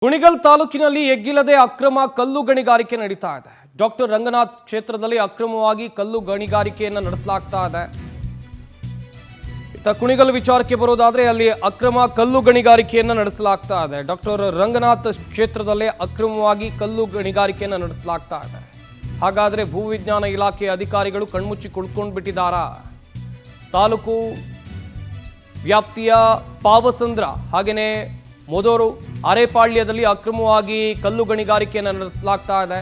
ಕುಣಿಗಲ್ ತಾಲೂಕಿನಲ್ಲಿ ಎಗ್ಗಿಲ್ಲದೆ ಅಕ್ರಮ ಕಲ್ಲು ಗಣಿಗಾರಿಕೆ ನಡೀತಾ ಇದೆ. ಡಾಕ್ಟರ್ ರಂಗನಾಥ್ ಕ್ಷೇತ್ರದಲ್ಲಿ ಅಕ್ರಮವಾಗಿ ಕಲ್ಲು ಗಣಿಗಾರಿಕೆಯನ್ನು ನಡೆಸಲಾಗ್ತಾ ಇದೆ. ಕುಣಿಗಲ್ ವಿಚಾರಕ್ಕೆ ಬರೋದಾದ್ರೆ ಅಲ್ಲಿ ಅಕ್ರಮ ಕಲ್ಲು ಗಣಿಗಾರಿಕೆಯನ್ನು ನಡೆಸಲಾಗ್ತಾ ಇದೆ. ಡಾಕ್ಟರ್ ರಂಗನಾಥ್ ಕ್ಷೇತ್ರದಲ್ಲಿ ಅಕ್ರಮವಾಗಿ ಕಲ್ಲು ಗಣಿಗಾರಿಕೆಯನ್ನು ನಡೆಸಲಾಗ್ತಾ ಇದೆ. ಹಾಗಾದ್ರೆ ಭೂವಿಜ್ಞಾನ ಇಲಾಖೆ ಅಧಿಕಾರಿಗಳು ಕಣ್ಮುಚ್ಚಿ ಕುಳಿತುಕೊಂಡು ಬಿಟ್ಟಿದ್ದಾರಾ? ತಾಲೂಕು ವ್ಯಾಪ್ತಿಯ ಪಾವಸಂದ್ರ ಹಾಗೇನೆ ಮೊದೂರು ಅರೆಪಾಳ್ಯದಲ್ಲಿ ಅಕ್ರಮವಾಗಿ ಕಲ್ಲು ಗಣಿಗಾರಿಕೆಯನ್ನು ನಡೆಸಲಾಗ್ತಾ ಇದೆ.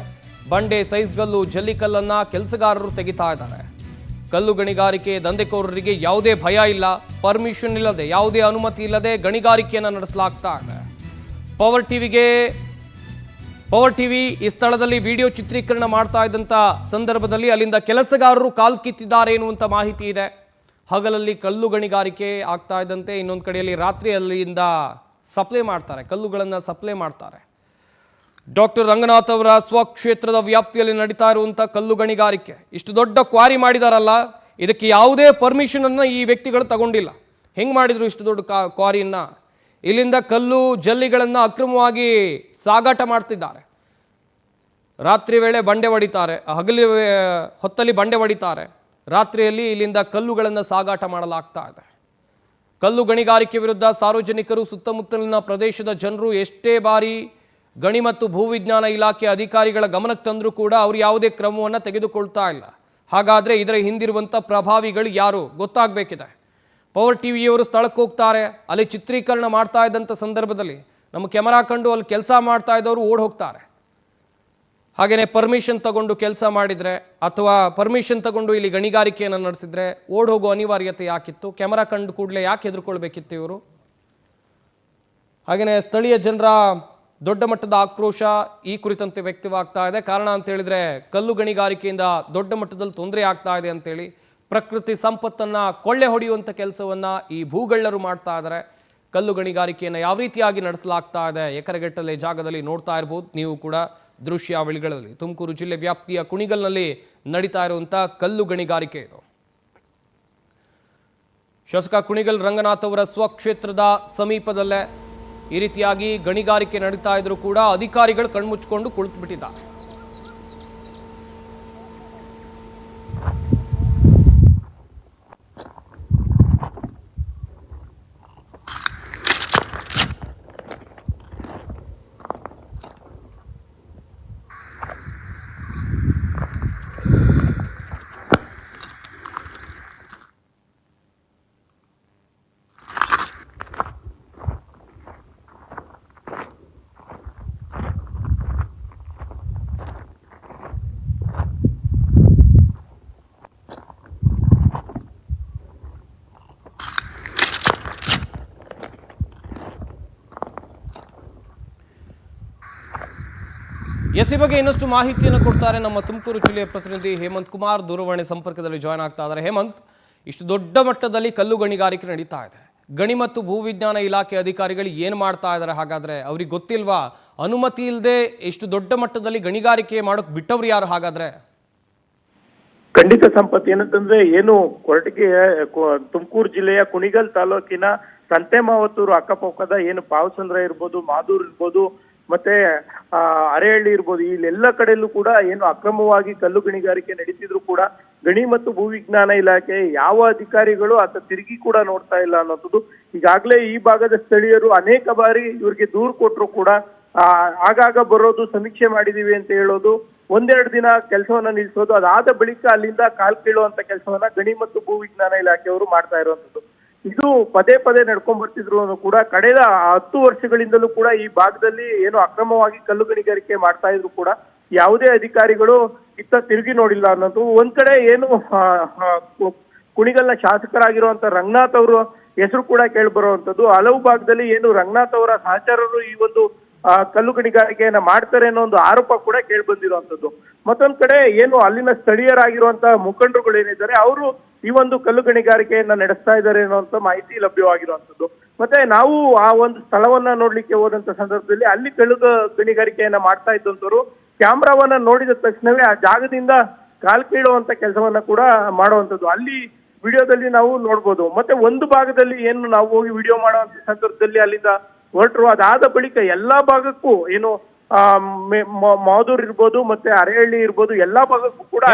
ಬಂಡೆ ಸೈಜ್ಗಲ್ಲು ಜಲ್ಲಿಕಲ್ಲನ್ನ ಕೆಲಸಗಾರರು ತೆಗಿತಾ ಇದ್ದಾರೆ. ಕಲ್ಲು ಗಣಿಗಾರಿಕೆ ದಂಧೆಕೋರರಿಗೆ ಯಾವುದೇ ಭಯ ಇಲ್ಲ, ಪರ್ಮಿಷನ್ ಇಲ್ಲದೆ ಯಾವುದೇ ಅನುಮತಿ ಇಲ್ಲದೆ ಗಣಿಗಾರಿಕೆಯನ್ನು ನಡೆಸಲಾಗ್ತಾ ಇದೆ. ಪವರ್ ಟಿವಿ ಈ ಸ್ಥಳದಲ್ಲಿ ವಿಡಿಯೋ ಚಿತ್ರೀಕರಣ ಮಾಡ್ತಾ ಇದ್ದಂಥ ಸಂದರ್ಭದಲ್ಲಿ ಅಲ್ಲಿಂದ ಕೆಲಸಗಾರರು ಕಾಲ್ ಕಿತ್ತಿದ್ದಾರೆ ಎನ್ನುವಂಥ ಮಾಹಿತಿ ಇದೆ. ಹಗಲಲ್ಲಿ ಕಲ್ಲು ಗಣಿಗಾರಿಕೆ ಆಗ್ತಾ ಇದ್ದಂತೆ ಇನ್ನೊಂದು ಕಡೆಯಲ್ಲಿ ರಾತ್ರಿ ಅಲ್ಲಿಂದ ಸಪ್ಲೈ ಮಾಡ್ತಾರೆ, ಕಲ್ಲುಗಳನ್ನು ಸಪ್ಲೈ ಮಾಡ್ತಾರೆ. ಡಾಕ್ಟರ್ ರಂಗನಾಥ್ ಅವರ ಸ್ವಕ್ಷೇತ್ರದ ವ್ಯಾಪ್ತಿಯಲ್ಲಿ ನಡೀತಾ ಇರುವಂಥ ಕಲ್ಲು ಗಣಿಗಾರಿಕೆ, ಇಷ್ಟು ದೊಡ್ಡ ಕ್ವಾರಿ ಮಾಡಿದಾರಲ್ಲ, ಇದಕ್ಕೆ ಯಾವುದೇ ಪರ್ಮಿಷನನ್ನು ಈ ವ್ಯಕ್ತಿಗಳು ತಗೊಂಡಿಲ್ಲ. ಹೆಂಗೆ ಮಾಡಿದ್ರು ಇಷ್ಟು ದೊಡ್ಡ ಕ್ವಾರಿಯನ್ನು? ಇಲ್ಲಿಂದ ಕಲ್ಲು ಜಲ್ಲಿಗಳನ್ನು ಅಕ್ರಮವಾಗಿ ಸಾಗಾಟ ಮಾಡ್ತಿದ್ದಾರೆ. ರಾತ್ರಿ ವೇಳೆ ಬಂಡೆ ಹೊಡಿತಾರೆ, ಹಗಲಿ ಹೊತ್ತಲ್ಲಿ ಬಂಡೆ ಹೊಡಿತಾರೆ, ರಾತ್ರಿಯಲ್ಲಿ ಇಲ್ಲಿಂದ ಕಲ್ಲುಗಳನ್ನು ಸಾಗಾಟ ಮಾಡಲಾಗ್ತಾ ಇದೆ. ಕಲ್ಲು ಗಣಿಗಾರಿಕೆ ವಿರುದ್ಧ ಸಾರ್ವಜನಿಕರು, ಸುತ್ತಮುತ್ತಲಿನ ಪ್ರದೇಶದ ಜನರು ಎಷ್ಟೇ ಬಾರಿ ಗಣಿ ಮತ್ತು ಭೂವಿಜ್ಞಾನ ಇಲಾಖೆ ಅಧಿಕಾರಿಗಳ ಗಮನಕ್ಕೆ ತಂದರೂ ಕೂಡ ಅವರು ಯಾವುದೇ ಕ್ರಮವನ್ನು ತೆಗೆದುಕೊಳ್ತಾ ಇಲ್ಲ. ಹಾಗಾದರೆ ಇದರ ಹಿಂದಿರುವಂಥ ಪ್ರಭಾವಿಗಳು ಯಾರು ಗೊತ್ತಾಗಬೇಕಿದೆ. ಪವರ್ ಟಿವಿಯವರು ಸ್ಥಳಕ್ಕೆ ಹೋಗ್ತಾರೆ, ಅಲ್ಲಿ ಚಿತ್ರೀಕರಣ ಮಾಡ್ತಾ ಇದ್ದಂಥ ಸಂದರ್ಭದಲ್ಲಿ ನಮ್ಮ ಕ್ಯಾಮರಾ ಕಂಡು ಅಲ್ಲಿ ಕೆಲಸ ಮಾಡ್ತಾ ಇದ್ದವರು ಓಡ್ ಹೋಗ್ತಾರೆ. ಹಾಗೆಯೇ ಪರ್ಮಿಷನ್ ತಗೊಂಡು ಕೆಲಸ ಮಾಡಿದರೆ ಅಥವಾ ಪರ್ಮಿಷನ್ ತಗೊಂಡು ಇಲ್ಲಿ ಗಣಿಗಾರಿಕೆಯನ್ನು ನಡೆಸಿದ್ರೆ ಓಡ್ ಹೋಗೋ ಅನಿವಾರ್ಯತೆ ಯಾಕಿತ್ತು? ಕ್ಯಾಮರಾ ಕಂಡು ಕೂಡಲೇ ಯಾಕೆ ಹೆದರ್ಕೊಳ್ಬೇಕಿತ್ತು ಇವರು? ಹಾಗೆಯೇ ಸ್ಥಳೀಯ ಜನರ ದೊಡ್ಡ ಮಟ್ಟದ ಆಕ್ರೋಶ ಈ ಕುರಿತಂತೆ ವ್ಯಕ್ತವಾಗ್ತಾ ಇದೆ. ಕಾರಣ ಅಂತ ಹೇಳಿದ್ರೆ ಕಲ್ಲು ಗಣಿಗಾರಿಕೆಯಿಂದ ದೊಡ್ಡ ಮಟ್ಟದಲ್ಲಿ ತೊಂದರೆ ಆಗ್ತಾ ಇದೆ ಅಂತೇಳಿ ಪ್ರಕೃತಿ ಸಂಪತ್ತನ್ನು ಕೊಳ್ಳೆ ಹೊಡೆಯುವಂಥ ಕೆಲಸವನ್ನು ಈ ಭೂಗಳ್ಳರು ಮಾಡ್ತಾ ಇದ್ದಾರೆ. ಕಲ್ಲು ಗಣಿಗಾರಿಕೆಯನ್ನು ಯಾವ ರೀತಿಯಾಗಿ ನಡೆಸಲಾಗ್ತಾ ಇದೆ ಎಕರೆಗಟ್ಟಲೆ ಜಾಗದಲ್ಲಿ ನೋಡ್ತಾ ಇರ್ಬೋದು ನೀವು ಕೂಡ ದೃಶ್ಯಾವಳಿಗಳಲ್ಲಿ. ತುಮಕೂರು ಜಿಲ್ಲೆ ವ್ಯಾಪ್ತಿಯ ಕುಣಿಗಲ್ನಲ್ಲಿ ನಡೀತಾ ಇರುವಂಥ ಕಲ್ಲು ಗಣಿಗಾರಿಕೆ ಇದು. ಶಾಸಕ ಕುಣಿಗಲ್ ರಂಗನಾಥ್ ಅವರ ಸ್ವಕ್ಷೇತ್ರದ ಸಮೀಪದಲ್ಲೇ ಈ ರೀತಿಯಾಗಿ ಗಣಿಗಾರಿಕೆ ನಡೀತಾ ಇದ್ರು ಕೂಡ ಅಧಿಕಾರಿಗಳು ಕಣ್ಮುಚ್ಚಿಕೊಂಡು ಕುಳಿತು ಬಿಟ್ಟಿದ್ದಾರೆ. ಈ ಬಗ್ಗೆ ಇನ್ನಷ್ಟು ಮಾಹಿತಿಯನ್ನು ಕೊಡ್ತಾರೆ ನಮ್ಮ ತುಮಕೂರು ಜಿಲ್ಲೆಯ ಪ್ರತಿನಿಧಿ ಹೇಮಂತ್ ಕುಮಾರ್. ದೂರವಾಣಿ ಸಂಪರ್ಕದಲ್ಲಿ ಜಾಯ್ನ್ ಆಗ್ತಾ ಇದ್ದಾರೆ. ಹೇಮಂತ್, ಇಷ್ಟು ದೊಡ್ಡ ಮಟ್ಟದಲ್ಲಿ ಕಲ್ಲು ಗಣಿಗಾರಿಕೆ ನಡೀತಾ ಇದೆ, ಗಣಿ ಮತ್ತು ಭೂವಿಜ್ಞಾನ ಇಲಾಖೆ ಅಧಿಕಾರಿಗಳು ಏನು ಮಾಡ್ತಾ ಇದ್ದಾರೆ? ಹಾಗಾದ್ರೆ ಅವ್ರಿಗೆ ಗೊತ್ತಿಲ್ವಾ? ಅನುಮತಿ ಇಲ್ಲದೆ ಇಷ್ಟು ದೊಡ್ಡ ಮಟ್ಟದಲ್ಲಿ ಗಣಿಗಾರಿಕೆ ಮಾಡೋಕೆ ಬಿಟ್ಟವ್ರು ಯಾರು ಹಾಗಾದ್ರೆ? ಖಂಡಿತ ಸಂಪತ್, ಏನಂತಂದ್ರೆ ಏನು ಕೊರಟಗೆ ತುಮಕೂರು ಜಿಲ್ಲೆಯ ಕುಣಿಗಲ್ ತಾಲೂಕಿನ ಸಂತೆಮಾವತ್ತೂರು ಅಕ್ಕಪಕ್ಕದ ಏನು ಪಾವಸಂದ್ರ ಇರ್ಬೋದು, ಮಾದೂರು ಇರ್ಬೋದು, ಮತ್ತೆ ಅರೆಹಳ್ಳಿ ಇರ್ಬೋದು, ಇಲ್ಲೆಲ್ಲ ಕಡೆಯಲ್ಲೂ ಕೂಡ ಏನು ಅಕ್ರಮವಾಗಿ ಕಲ್ಲು ಗಣಿಗಾರಿಕೆ ನಡೀತಿದ್ರು ಕೂಡ ಗಣಿ ಮತ್ತು ಭೂವಿಜ್ಞಾನ ಇಲಾಖೆ ಯಾವ ಅಧಿಕಾರಿಗಳು ಅಥವಾ ತಿರುಗಿ ಕೂಡ ನೋಡ್ತಾ ಇಲ್ಲ ಅನ್ನೋದು. ಈಗಾಗಲೇ ಈ ಭಾಗದ ಸ್ಥಳೀಯರು ಅನೇಕ ಬಾರಿ ಇವ್ರಿಗೆ ದೂರು ಕೊಟ್ಟರು ಕೂಡ ಆಗಾಗ ಬರೋದು, ಸಮೀಕ್ಷೆ ಮಾಡಿದೀವಿ ಅಂತ ಹೇಳೋದು, ಒಂದೆರಡು ದಿನ ಕೆಲಸವನ್ನ ನಿಲ್ಲಿಸೋದು, ಅದಾದ ಬಳಿಕ ಅಲ್ಲಿಂದ ಕಾಲ್ ಕೀಳುವಂತ ಕೆಲಸವನ್ನ ಗಣಿ ಮತ್ತು ಭೂವಿಜ್ಞಾನ ಇಲಾಖೆಯವರು ಮಾಡ್ತಾ ಇರುವಂತದ್ದು. ಇದು ಪದೇ ಪದೇ ನಡ್ಕೊಂಡ್ ಬರ್ತಿದ್ರು ಕೂಡ ಕಳೆದ 10 ವರ್ಷಗಳಿಂದಲೂ ಕೂಡ ಈ ಭಾಗದಲ್ಲಿ ಏನು ಅಕ್ರಮವಾಗಿ ಕಲ್ಲು ಗಣಿಗಾರಿಕೆ ಮಾಡ್ತಾ ಇದ್ರು ಕೂಡ ಯಾವುದೇ ಅಧಿಕಾರಿಗಳು ಇತ್ತ ತಿರುಗಿ ನೋಡಿಲ್ಲ ಅನ್ನೋದು. ಒಂದ್ ಕಡೆ ಏನು ಕುಣಿಗಲ್ನ ಶಾಸಕರಾಗಿರುವಂತ ರಂಗನಾಥ್ ಅವರು ಹೆಸರು ಕೂಡ ಕೇಳಿ ಬರುವಂತದ್ದು. ಹಲವು ಭಾಗದಲ್ಲಿ ಏನು ರಂಗನಾಥ್ ಅವರ ಸಹಚರರು ಈ ಒಂದು ಕಲ್ಲು ಗಣಿಗಾರಿಕೆಯನ್ನ ಮಾಡ್ತಾರೆ ಅನ್ನೋ ಒಂದು ಆರೋಪ ಕೂಡ ಕೇಳಿ ಬಂದಿರುವಂತದ್ದು. ಮತ್ತೊಂದ್ ಕಡೆ ಏನು ಅಲ್ಲಿನ ಸ್ಥಳೀಯರಾಗಿರುವಂತಹ ಮುಖಂಡರುಗಳು ಏನಿದ್ದಾರೆ ಅವರು ಈ ಒಂದು ಕಲ್ಲು ಗಣಿಗಾರಿಕೆಯನ್ನ ನಡೆಸ್ತಾ ಇದ್ದಾರೆ ಅನ್ನುವಂತ ಮಾಹಿತಿ ಲಭ್ಯವಾಗಿರುವಂತದ್ದು. ಮತ್ತೆ ನಾವು ಆ ಒಂದು ಸ್ಥಳವನ್ನ ನೋಡ್ಲಿಕ್ಕೆ ಹೋದಂತ ಸಂದರ್ಭದಲ್ಲಿ ಅಲ್ಲಿ ಕಲ್ಲು ಗಣಿಗಾರಿಕೆಯನ್ನ ಮಾಡ್ತಾ ಇದ್ದಂತವ್ರು ಕ್ಯಾಮ್ರಾವನ್ನ ನೋಡಿದ ತಕ್ಷಣವೇ ಆ ಜಾಗದಿಂದ ಕಾಲ್ ಕೀಳುವಂತ ಕೆಲಸವನ್ನ ಕೂಡ ಮಾಡುವಂತದ್ದು ಅಲ್ಲಿ ವಿಡಿಯೋದಲ್ಲಿ ನಾವು ನೋಡ್ಬೋದು. ಮತ್ತೆ ಒಂದು ಭಾಗದಲ್ಲಿ ಏನು ನಾವು ಹೋಗಿ ವಿಡಿಯೋ ಮಾಡುವಂತ ಸಂದರ್ಭದಲ್ಲಿ ಅಲ್ಲಿಂದ ಹೊರಟರು. ಅದಾದ ಬಳಿಕ ಎಲ್ಲಾ ಭಾಗಕ್ಕೂ ಏನು ಮಾದೂರ್ ಇರ್ಬೋದು ಮತ್ತೆ ಅರೇಹಳ್ಳಿ ಇರ್ಬೋದು ಎಲ್ಲಾ ಭಾಗಕ್ಕೂ ಕೂಡ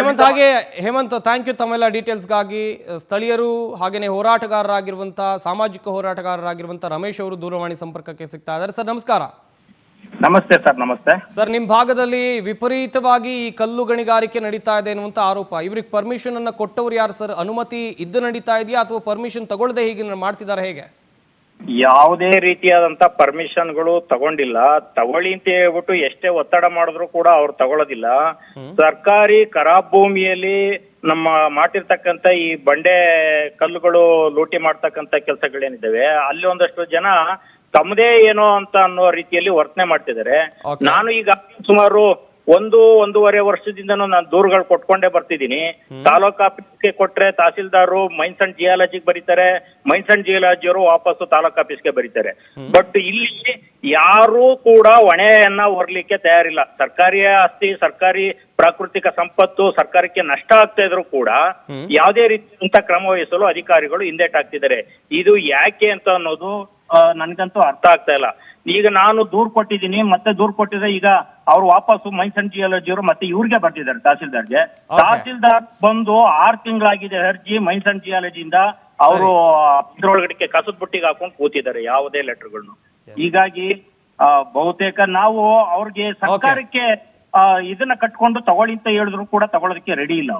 ಹೇಮಂತ್ ಥ್ಯಾಂಕ್ ಯು ತಮ್ಮೆಲ್ಲ ಡೀಟೇಲ್ಸ್ಗಾಗಿ. ಸ್ಥಳೀಯರು ಹಾಗೇನೆ ಹೋರಾಟಗಾರರಾಗಿರುವಂತ ಸಾಮಾಜಿಕ ಹೋರಾಟಗಾರರಾಗಿರುವಂತ ರಮೇಶ್ ಅವರು ದೂರವಾಣಿ ಸಂಪರ್ಕಕ್ಕೆ ಸಿಗ್ತಾ ಇದ್ದಾರೆ. ಸರ್ ನಮಸ್ಕಾರ. ನಮಸ್ತೆ ಸರ್. ನಮಸ್ತೆ ಸರ್. ನಿಮ್ಮ ಭಾಗದಲ್ಲಿ ವಿಪರೀತವಾಗಿ ಈ ಕಲ್ಲು ಗಣಿಗಾರಿಕೆ ನಡೀತಾ ಇದೆ ಅನ್ನುವಂತ ಆರೋಪ. ಇವ್ರಿಗೆ ಪರ್ಮಿಷನ್ ಅನ್ನ ಕೊಟ್ಟವ್ರು ಯಾರು ಸರ್? ಅನುಮತಿ ಇದ್ದು ನಡೀತಾ ಇದೆಯಾ ಅಥವಾ ಪರ್ಮಿಷನ್ ತಗೊಳ್ಳದೆ ಹೀಗೆ ಮಾಡ್ತಿದ್ದಾರೆ ಹೇಗೆ? ಯಾವುದೇ ರೀತಿಯಾದಂತ ಪರ್ಮಿಷನ್ಗಳು ತಗೊಂಡಿಲ್ಲ. ತಗೊಳ್ಳಿ ಅಂತ ಹೇಳ್ಬಿಟ್ಟು ಎಷ್ಟೇ ಒತ್ತಡ ಮಾಡಿದ್ರು ಕೂಡ ಅವ್ರು ತಗೊಳ್ಳೋದಿಲ್ಲ. ಸರ್ಕಾರಿ ಖರಾಬ್ ಭೂಮಿಯಲ್ಲಿ ನಮ್ಮ ಮಾಡ್ತಿರ್ತಕ್ಕಂಥ ಈ ಬಂಡೆ ಕಲ್ಲುಗಳು ಲೂಟಿ ಮಾಡ್ತಕ್ಕಂಥ ಕೆಲಸಗಳೇನಿದ್ದಾವೆ ಅಲ್ಲಿ ಒಂದಷ್ಟು ಜನ ತಮ್ಮದೇ ಏನೋ ಅಂತ ಅನ್ನೋ ರೀತಿಯಲ್ಲಿ ವರ್ತನೆ ಮಾಡ್ತಿದ್ದಾರೆ. ನಾನು ಈಗ ಸುಮಾರು ಒಂದೂವರೆ ವರ್ಷದಿಂದನೂ ನಾನು ದೂರುಗಳು ಕೊಟ್ಕೊಂಡೇ ಬರ್ತಿದ್ದೀನಿ. ತಾಲೂಕ್ ಆಫೀಸ್ಗೆ ಕೊಟ್ರೆ ತಹಸೀಲ್ದಾರು ಮೈನ್ಸ್ ಅಂಡ್ ಜಿಯಾಲಜಿಗೆ ಬರೀತಾರೆ, ಮೈನ್ಸ್ ಅಂಡ್ ಜಿಯಾಲಜಿಯವರು ವಾಪಸ್ಸು ತಾಲೂಕ್ ಆಫೀಸ್ಗೆ ಬರೀತಾರೆ. ಬಟ್ ಇಲ್ಲಿ ಯಾರೂ ಕೂಡ ಹೊಣೆಯನ್ನ ಹೊರಲಿಕ್ಕೆ ತಯಾರಿಲ್ಲ. ಸರ್ಕಾರಿ ಆಸ್ತಿ, ಸರ್ಕಾರಿ ಪ್ರಾಕೃತಿಕ ಸಂಪತ್ತು ಸರ್ಕಾರಕ್ಕೆ ನಷ್ಟ ಆಗ್ತಾ ಇದ್ರು ಕೂಡ ಯಾವುದೇ ರೀತಿಯಂತ ಕ್ರಮ ವಹಿಸಲು ಅಧಿಕಾರಿಗಳು ಹಿಂದೇಟಾಗ್ತಿದ್ದಾರೆ. ಇದು ಯಾಕೆ ಅಂತ ಅನ್ನೋದು ನನ್ಗಂತೂ ಅರ್ಥ ಆಗ್ತಾ ಇಲ್ಲ. ಈಗ ನಾನು ದೂರ್ ಕೊಟ್ಟಿದ್ದೀನಿ, ಮತ್ತೆ ದೂರ್ ಕೊಟ್ಟಿದ್ರೆ ಈಗ ಅವ್ರು ವಾಪಸ್ಸು ಮೈನ್ಸ್ ಅಂಡ್ ಜಿಯಾಲಜಿಯವರು ಮತ್ತೆ ಇವ್ರಿಗೆ ಬರ್ತಿದ್ದಾರೆ ತಹಸೀಲ್ದಾರ್ಗೆ. ತಹಸೀಲ್ದಾರ್ ಬಂದು 6 ತಿಂಗಳಾಗಿದೆ ಅರ್ಜಿ ಮೈನ್ಸ್ ಅಂಡ್ ಜಿಯಾಲಜಿಯಿಂದ. ಅವರು ಇದ್ರೊಳಗಡೆ ಕಸದ ಬುಟ್ಟಿಗೆ ಹಾಕೊಂಡು ಕೂತಿದ್ದಾರೆ ಯಾವುದೇ ಲೆಟರ್ಗಳನ್ನು. ಹೀಗಾಗಿ ಬಹುತೇಕ ನಾವು ಅವ್ರಿಗೆ ಸರ್ಕಾರಕ್ಕೆ ಇದನ್ನ ಕಟ್ಕೊಂಡು ತಗೊಳ್ಳಿ ಅಂತ ಹೇಳಿದ್ರು ಕೂಡ ತಗೊಳ್ಳೋದಕ್ಕೆ ರೆಡಿ ಇಲ್ಲ.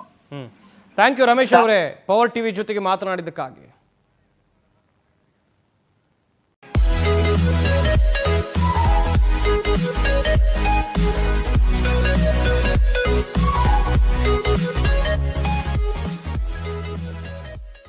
ಥ್ಯಾಂಕ್ ಯು ರಮೇಶ್ ಅವರೇ, ಪವರ್ ಟಿವಿ ಜೊತೆಗೆ ಮಾತನಾಡಿದ್ದಕ್ಕಾಗಿ.